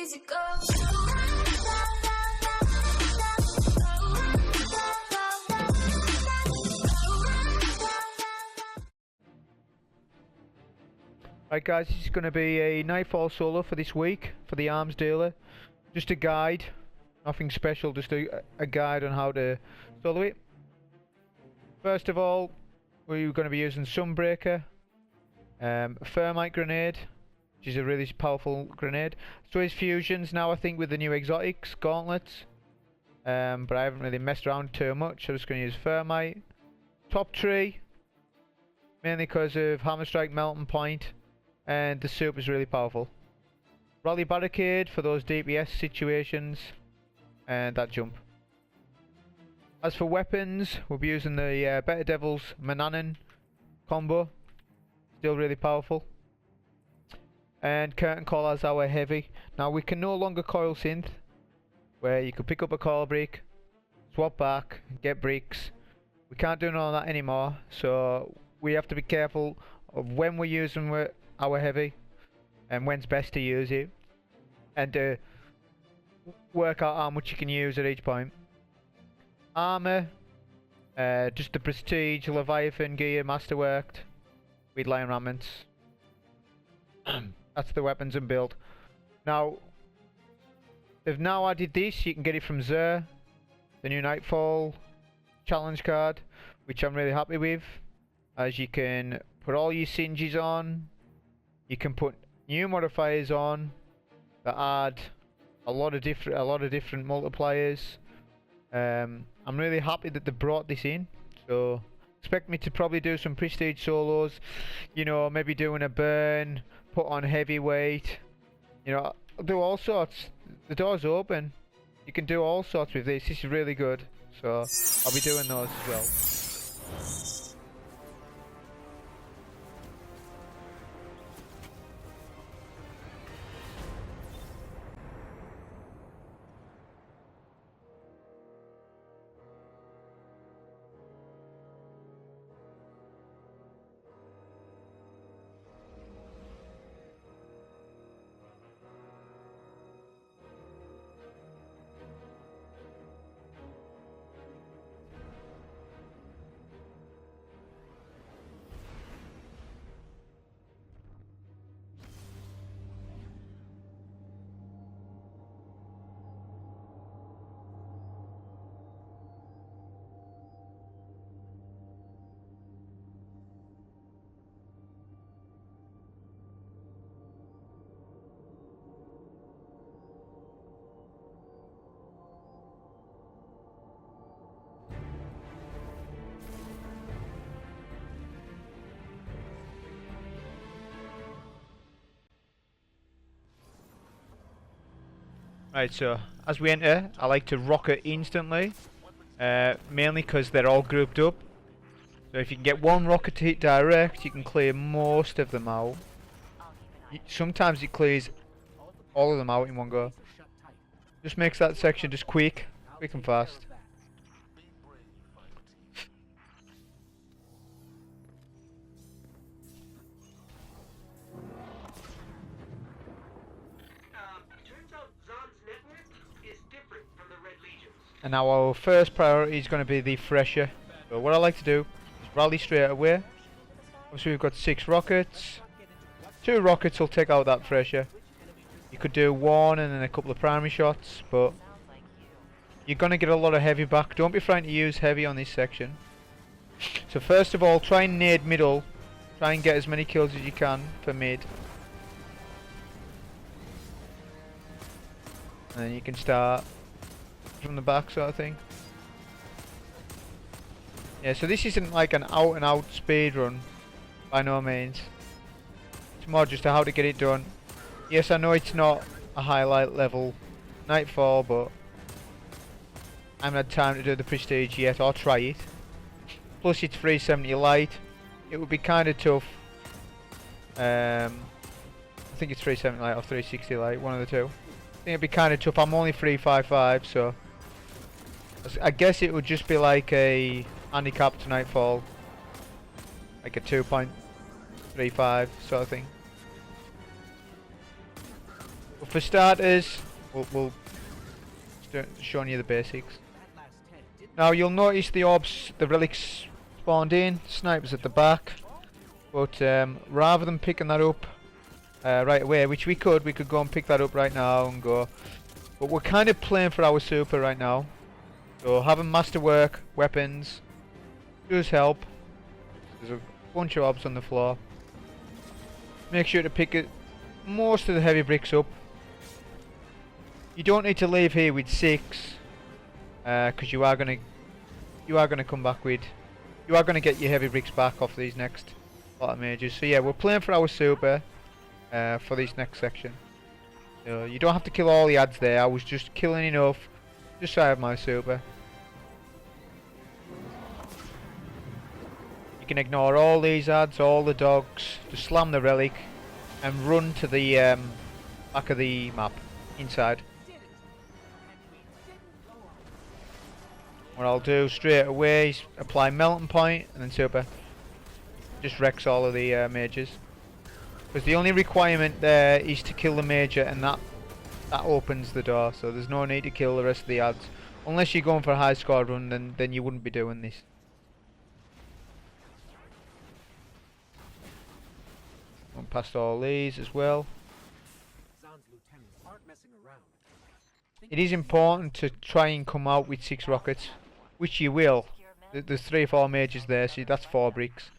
easy go. Right guys, this is going to be a Nightfall solo for this week, for the arms dealer. Just a guide, nothing special, just a guide on how to solo it. First of all, we're going to be using Sunbreaker, Thermite grenade, which is a really powerful grenade. So is fusions now, I think, with the new exotics, gauntlets. But I haven't really messed around too much, so I'm just going to use Thermite. Top tree, mainly because of Hammer Strike, Melting Point, and the soup is really powerful. Rally Barricade for those DPS situations, and that jump. As for weapons, we'll be using the Better Devils Mananan combo, still really powerful. And Curtain Call as our heavy. Now we can no longer coil synth, where you could pick up a coil brick, swap back, get bricks. We can't do none of that anymore, so we have to be careful of when we're using our heavy and when's best to use it, and work out how much you can use at each point. Armour, just the Prestige, Leviathan gear, Masterworked, with Lion Raments. That's the weapons and build. Now, they've now added this, you can get it from Zer, the new Nightfall challenge card, which I'm really happy with, as you can put all your singes on, you can put new modifiers on that add a lot of different multipliers. I'm really happy that they brought this in, so expect me to probably do some prestige solos, you know, maybe doing a burn, put on heavyweight, you know, I'll do all sorts. The door's open, you can do all sorts with this. This is really good, so I'll be doing those as well. Right, so as we enter, I like to rocket instantly, mainly because they're all grouped up. So if you can get one rocket to hit direct, you can clear most of them out. Sometimes it clears all of them out in one go. Just makes that section just quick and fast. And now our first priority is going to be the Thresher. So what I like to do is rally straight away. Obviously we've got 6 rockets. 2 rockets will take out that Thresher. You could do 1 and then a couple of primary shots, but you're going to get a lot of heavy back. Don't be frightened to use heavy on this section. So first of all, try and nade middle. Try and get as many kills as you can for mid. And then you can start from the back sort of thing. Yeah, so this isn't like an out and out speed run by no means. It's more just how to get it done. Yes, I know it's not a highlight level Nightfall, but I haven't had time to do the prestige yet, or try it. Plus it's 370 light. It would be kind of tough. I think it's 370 light or 360 light, one of the two. I think it'd be kind of tough. I'm only 355, so I guess it would just be like a handicapped Nightfall, like a 2.35 sort of thing. But for starters, we'll start showing you the basics. Now you'll notice the orbs, the relics spawned in, snipers at the back. But rather than picking that up right away, which we could go and pick that up right now and go. But we're kind of playing for our super right now. So having masterwork, weapons, does help. There's a bunch of orbs on the floor. Make sure to pick it, most of the heavy bricks up. You don't need to leave here with 6, because you are gonna come back with, you are gonna get your heavy bricks back off these next lot of mages. So yeah, we're playing for our super for this next section. So you don't have to kill all the ads there. I was just killing enough, just so I have my super. You can ignore all these ads, all the dogs. Just slam the relic and run to the back of the map, inside. What I'll do straight away is apply melting point and then super. Just wrecks all of the mages. Because the only requirement there is to kill the major, and that opens the door. So there's no need to kill the rest of the ads. Unless you're going for a high score run, then you wouldn't be doing this. Went past all these as well. It is important to try and come out with 6 rockets, which you will. There's 3 or 4 mages there, so that's 4 bricks.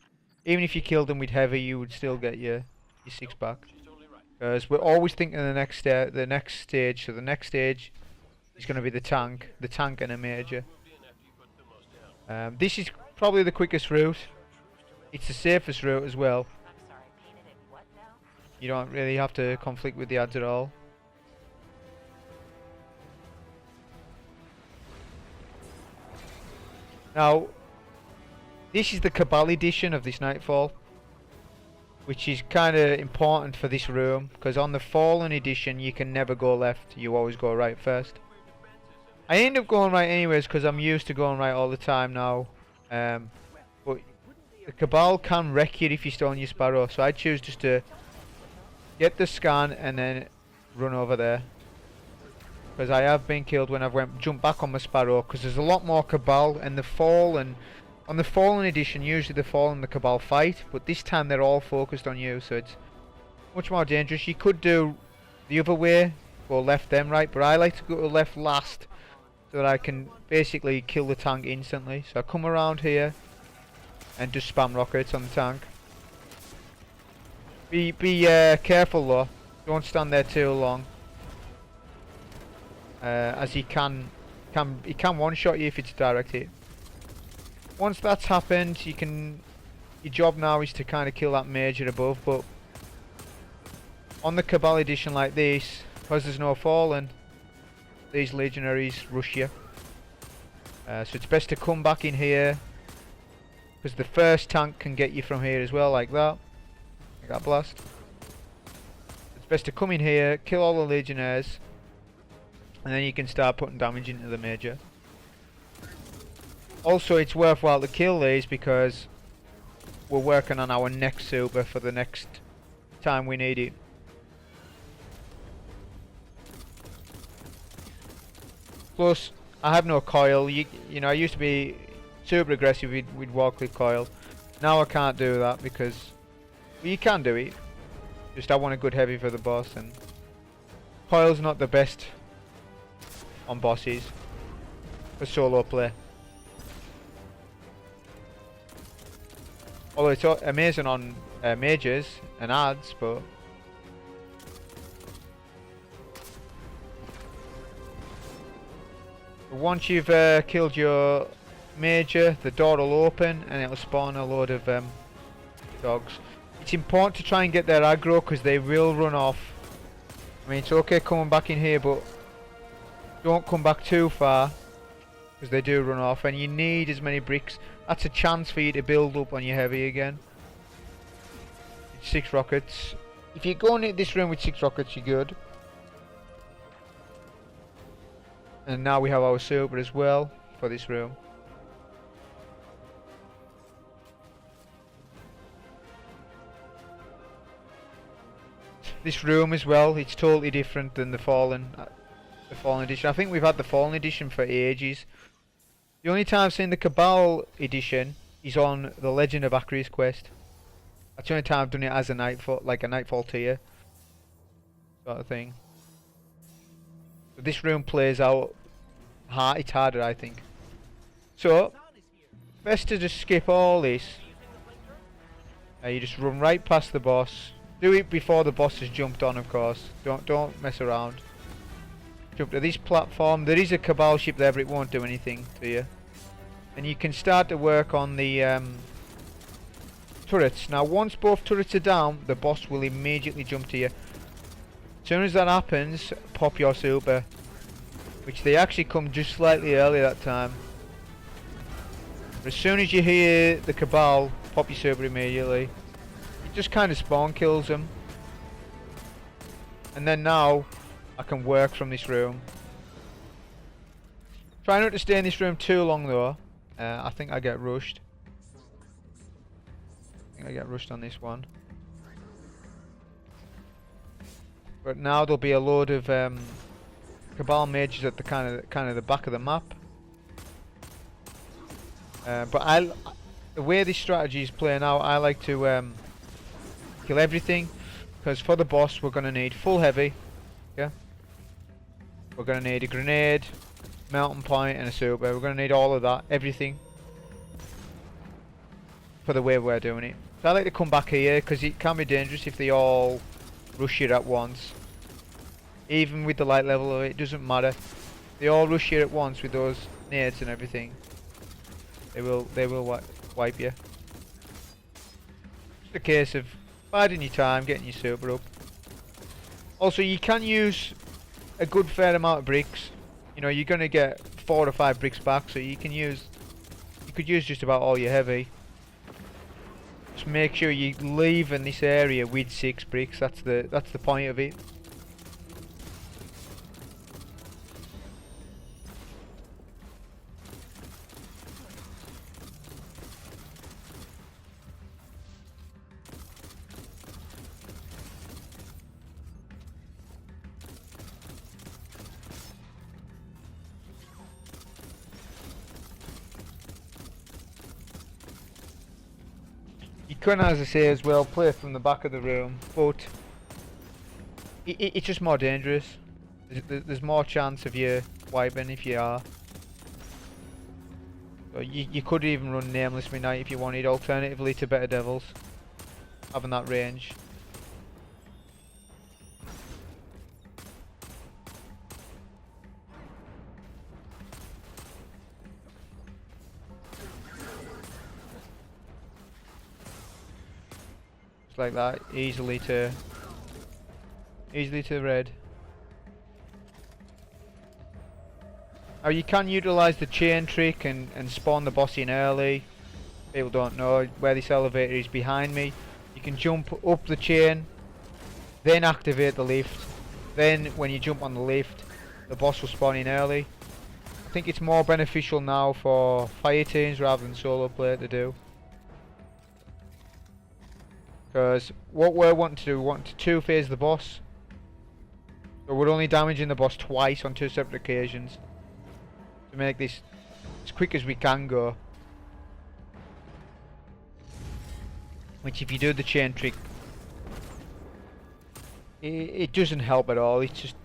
Even if you killed them with heavy, you would still get your 6 back. Because we're always thinking the next stage. So the next stage is going to be the tank and a major. This is probably the quickest route. It's the safest route as well. You don't really have to conflict with the ads at all. Now, this is the Cabal edition of this Nightfall, which is kind of important for this room, because on the Fallen edition you can never go left, you always go right first. I end up going right anyways because I'm used to going right all the time now, but the Cabal can wreck you if you stone your Sparrow, so I choose just to get the scan and then run over there. Because I have been killed when I've jumped back on my Sparrow, because there's a lot more Cabal, and the Fallen, on the Fallen edition usually the Fallen and the Cabal fight, but this time they're all focused on you, so it's much more dangerous. You could do the other way, go left then right, but I like to go to left last, so that I can basically kill the tank instantly. So I come around here and just spam rockets on the tank. Be careful though, don't stand there too long. As he can one-shot you if it's a direct hit. Once that's happened, your job now is to kind of kill that major above, but on the Cabal edition like this, because there's no Fallen, these legionaries rush you. So it's best to come back in here, because the first tank can get you from here as well, like that blast. It's best to come in here, kill all the legionnaires, and then you can start putting damage into the major. Also, it's worthwhile to kill these because we're working on our next super for the next time we need it. Plus, I have no coil. You know, I used to be super aggressive with walk with coil. Now I can't do that because, well, you can do it. Just I want a good heavy for the boss, and coil's not the best on bosses for solo play. Although it's amazing on mages and ads, but once you've killed your major, the door will open and it'll spawn a load of dogs. It's important to try and get their aggro because they will run off. I mean, it's okay coming back in here, but don't come back too far because they do run off, and you need as many bricks. That's a chance for you to build up on your heavy again. It's 6 rockets. If you go into this room with 6 rockets, you're good. And now we have our super as well for this room. This room as well, it's totally different than the Fallen edition. I think we've had the Fallen edition for ages. The only time I've seen the Cabal edition is on the Legend of Akri's quest. That's the only time I've done it as a Nightfall, like a Nightfall tier sort of thing. But this room plays out hard. It's harder, I think. So best to just skip all this. You just run right past the boss. Do it before the boss has jumped on, of course. Don't mess around. Jump to this platform. There is a Cabal ship there, but it won't do anything to you. And you can start to work on the turrets. Now, once both turrets are down, the boss will immediately jump to you. As soon as that happens, pop your super, which they actually come just slightly early that time. But as soon as you hear the Cabal, pop your super immediately. It just kind of spawn kills them. And then now, I can work from this room. Try not to stay in this room too long though. I think I get rushed. On this one. But now there'll be a load of Cabal mages at the kind of the back of the map. But the way this strategy is playing out, I like to kill everything, because for the boss we're gonna need full heavy. Yeah. We're gonna need a grenade, mountain point, and a super. We're gonna need all of that, everything, for the way we're doing it. So I like to come back here because it can be dangerous if they all rush you at once. Even with the light level of it, doesn't matter. They all rush you at once with those nades and everything. They will wipe you. Just a case of biding your time, getting your super up. Also, you can use a good fair amount of bricks. You know, you're gonna get 4 or 5 bricks back, so you could use just about all your heavy. Just make sure you leave in this area with 6 bricks. That's the point of it. You can, as I say as well, play from the back of the room, but it's just more dangerous. There's more chance of you wiping if you are. So you could even run Nameless Midnight if you wanted, alternatively to Better Devils, having that range. Like that, easily to red. Now you can utilise the chain trick and spawn the boss in early. People don't know where this elevator is behind me. You can jump up the chain, then activate the lift. Then when you jump on the lift, the boss will spawn in early. I think it's more beneficial now for fire teams rather than solo player to do. Because what we're wanting to do, we want to two-phase the boss. So we're only damaging the boss twice on 2 separate occasions. To make this as quick as we can go. Which if you do the chain trick, it doesn't help at all, it just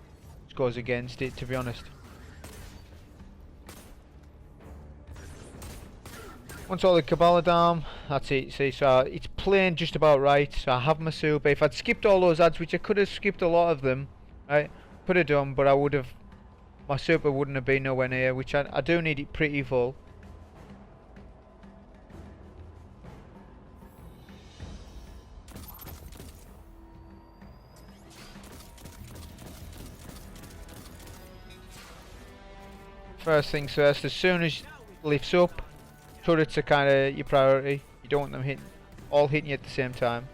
goes against it, to be honest. Once all the Cabal are down, that's it. See, so it's playing just about right. So I have my super. If I'd skipped all those ads, which I could have skipped a lot of them, right, could have done, but I would have, my super wouldn't have been nowhere near, which I do need it pretty full. First things first, as soon as it lifts up, turrets are kind of your priority. You don't want them all hitting you at the same time.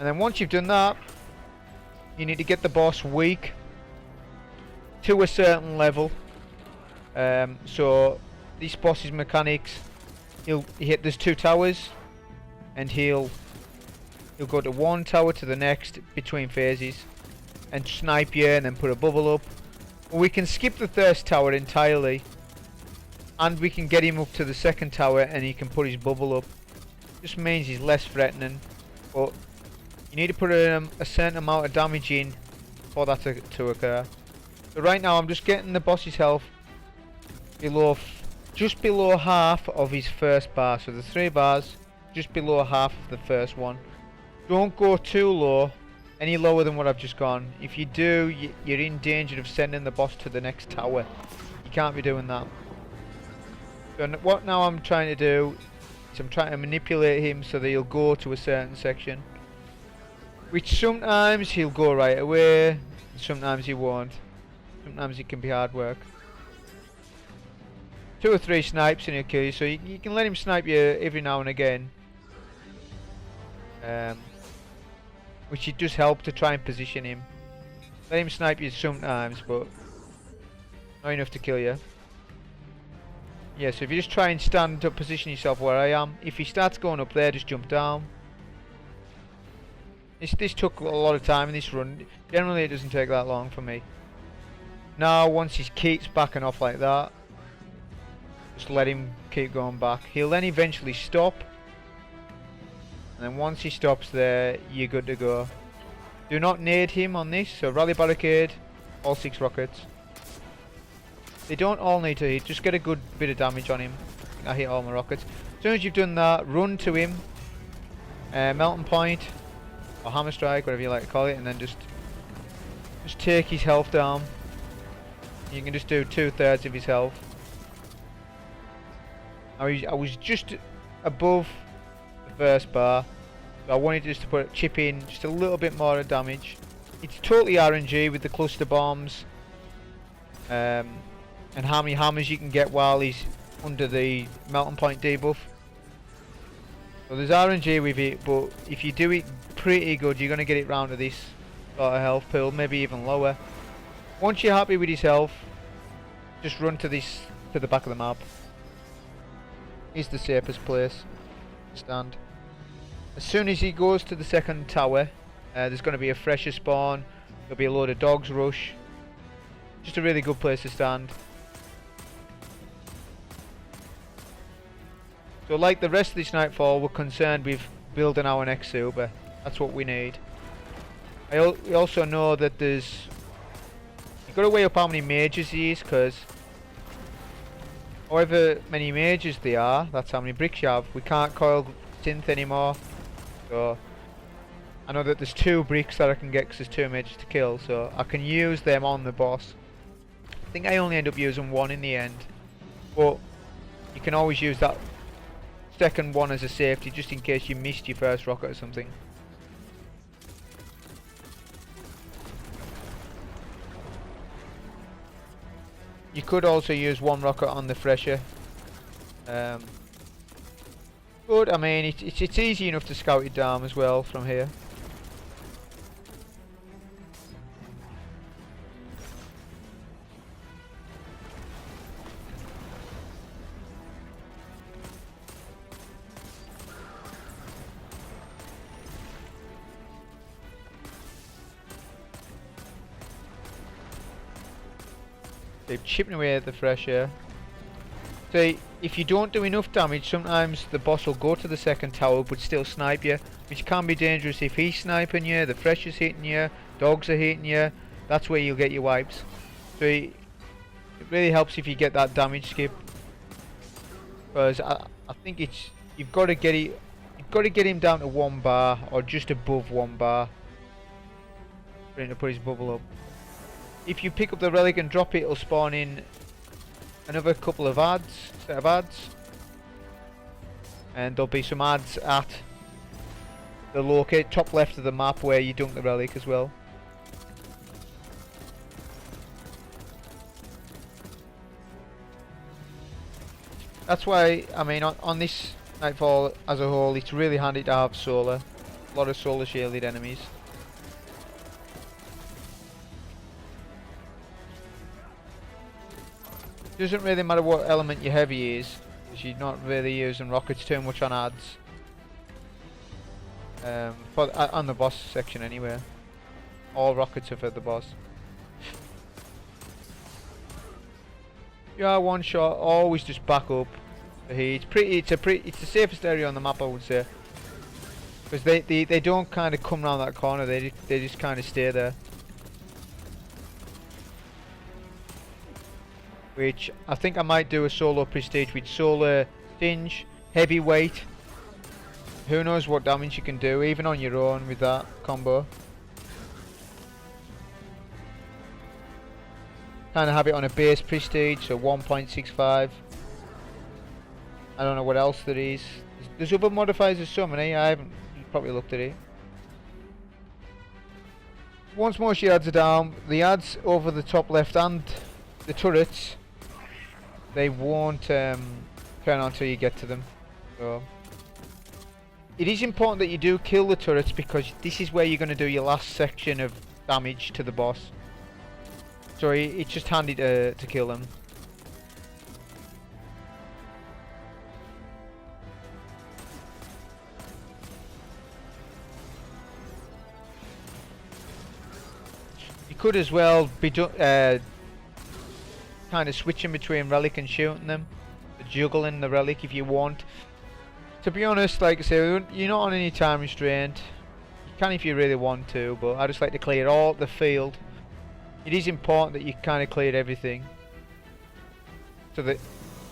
And then once you've done that, you need to get the boss weak to a certain level. So this boss's mechanics he'll hit. There's 2 towers, and he'll go to 1 tower to the next between phases, and snipe you, and then put a bubble up. Or we can skip the first tower entirely, and we can get him up to the 2nd tower, and he can put his bubble up. Just means he's less threatening, but you need to put a certain amount of damage in for that to occur. So right now I'm just getting the boss's health below, just below half of his first bar. So the 3 bars, just below half of the first one. Don't go too low, any lower than what I've just gone. If you do, you're in danger of sending the boss to the next tower. You can't be doing that. So what now I'm trying to do is I'm trying to manipulate him so that he'll go to a certain section. Which sometimes he'll go right away, and sometimes he won't. Sometimes it can be hard work. 2 or 3 snipes and he'll kill you, so you can let him snipe you every now and again. Which it does help to try and position him. Let him snipe you sometimes, but not enough to kill you. Yeah, so if you just try and stand up, position yourself where I am. If he starts going up there, just jump down. This took a lot of time in this run. Generally it doesn't take that long for me. Now once he keeps backing off like that, just let him keep going back. He'll then eventually stop. And then once he stops there, you're good to go. Do not nade him on this, so rally barricade, all 6 rockets. They don't all need to hit, just get a good bit of damage on him. I hit all my rockets. As soon as you've done that, run to him. Melting point, or hammer strike, whatever you like to call it, and then just take his health down. You can just do 2/3 of his health. I was just above the first bar, so I wanted just to chip in just a little bit more of damage. It's totally RNG with the cluster bombs, and how many hammers you can get while he's under the melting point debuff. So there's RNG with it, but if you do it pretty good, you're going to get it round to this sort of health pool, maybe even lower. Once you're happy with his health, just run to the back of the map. It's the safest place to stand. As soon as he goes to the 2nd tower, there's going to be a fresher spawn. There'll be a load of dogs rush. Just a really good place to stand. So like the rest of this Nightfall, we're concerned with building our next super. That's what we need. We also know that you've got to weigh up how many mages he is, because however many mages they are, that's how many bricks you have. We can't coil synth anymore. So I know that there's 2 bricks that I can get because there's 2 mages to kill, so I can use them on the boss. I think I only end up using 1 in the end, but you can always use that 2nd one as a safety just in case you missed your first rocket or something. You could also use 1 rocket on the fresher. But I mean, it's easy enough to scout it down as well from here. They've chipped away at the fresh air. So if you don't do enough damage, sometimes the boss will go to the 2nd tower but still snipe you, which can be dangerous if he's sniping you, the fresh is hitting you, dogs are hitting you. That's where you'll get your wipes. So it really helps if you get that damage skip, because I think you've got to get him down to 1 bar or just above 1 bar for him to put his bubble up. If you pick up the relic and drop it, it'll spawn in another couple of set of ads, and there'll be some ads at the top left of the map where you dunk the relic as well. That's why, I mean, on this Nightfall as a whole, it's really handy to have solar. A lot of solar shielded enemies. Doesn't really matter what element your heavy is, She's not really using rockets too much on ads. On the boss section anyway. All rockets are for the boss. Yeah, one shot. Always just back up. It's the safest area on the map, I would say. Because they don't kind of come around that corner. They just kind of stay there. Which I think I might do a solo prestige with solar stinge, heavyweight. Who knows what damage you can do, even on your own with that combo. Kind of have it on a base prestige, so 1.65. I don't know what else there is. There's other modifiers of so many, I haven't probably looked at it. Once more she adds it down, the ads over the top left and the turrets, they won't turn on until you get to them. So it is important that you do kill the turrets, because this is where you're going to do your last section of damage to the boss. So it's just handy to kill them. You could as well be kind of switching between relic and shooting them, juggling the relic if you want. To be honest, like I say, you're not on any time restraint. You can if you really want to, but I just like to clear all the field. It is important that you kind of clear everything, so that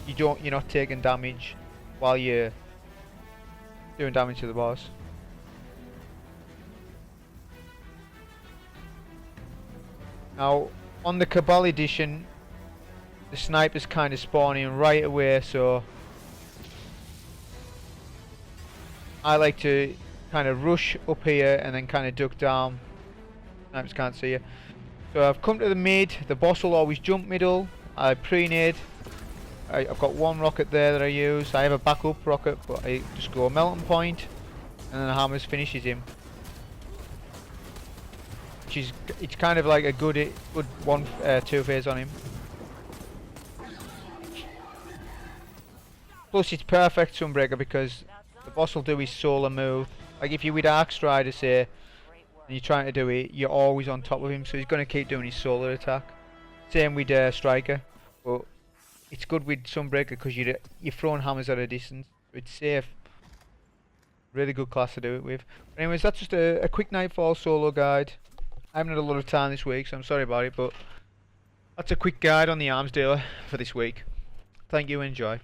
you're not taking damage while you're doing damage to the boss. Now, on the Cabal edition, the sniper's kind of spawning right away, so I like to kind of rush up here and then kind of duck down. Snipers can't see you. So I've come to the mid, the boss will always jump middle, I pre-nade, I've got one rocket there that I use, I have a backup rocket, but I just go melting point, and then the hammers finishes him. It's kind of like a good one, two phase on him. Plus it's perfect Sunbreaker, because the boss will do his solar move. Like if you're with Arc Strider, say, and you're trying to do it, you're always on top of him, so he's going to keep doing his solar attack. Same with Striker, but it's good with Sunbreaker because you're throwing hammers at a distance. It's safe. Really good class to do it with. But anyways, that's just a quick Nightfall solo guide. I haven't had a lot of time this week, so I'm sorry about it, but that's a quick guide on the arms dealer for this week. Thank you and enjoy.